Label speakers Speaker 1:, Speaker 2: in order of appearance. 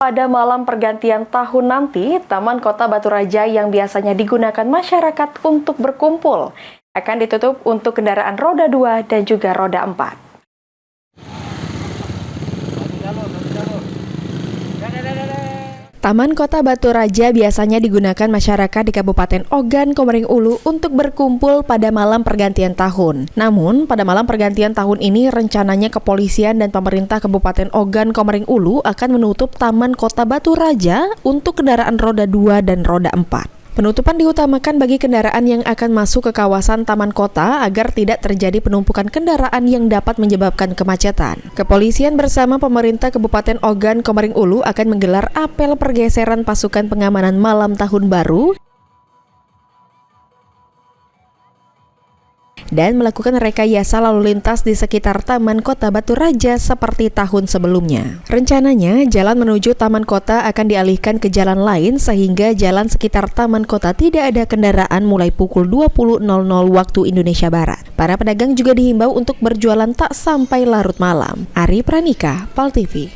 Speaker 1: Pada malam pergantian tahun nanti, Taman Kota Batu Raja yang biasanya digunakan masyarakat untuk berkumpul akan ditutup untuk kendaraan roda 2 dan juga roda 4. Taman Kota Batu Raja biasanya digunakan masyarakat di Kabupaten Ogan, Komering Ulu untuk berkumpul pada malam pergantian tahun. Namun, pada malam pergantian tahun ini rencananya kepolisian dan pemerintah Kabupaten Ogan, Komering Ulu akan menutup Taman Kota Batu Raja untuk kendaraan roda 2 dan roda 4. Penutupan diutamakan bagi kendaraan yang akan masuk ke kawasan Taman Kota agar tidak terjadi penumpukan kendaraan yang dapat menyebabkan kemacetan. Kepolisian bersama pemerintah Kabupaten Ogan, Komering Ulu akan menggelar apel pergeseran pasukan pengamanan malam tahun baru dan melakukan rekayasa lalu lintas di sekitar Taman Kota Batu Raja seperti tahun sebelumnya. Rencananya, jalan menuju Taman Kota akan dialihkan ke jalan lain sehingga jalan sekitar Taman Kota tidak ada kendaraan mulai pukul 20.00 waktu Indonesia Barat. Para pedagang juga dihimbau untuk berjualan tak sampai larut malam. Ari Pranika, PAL TV.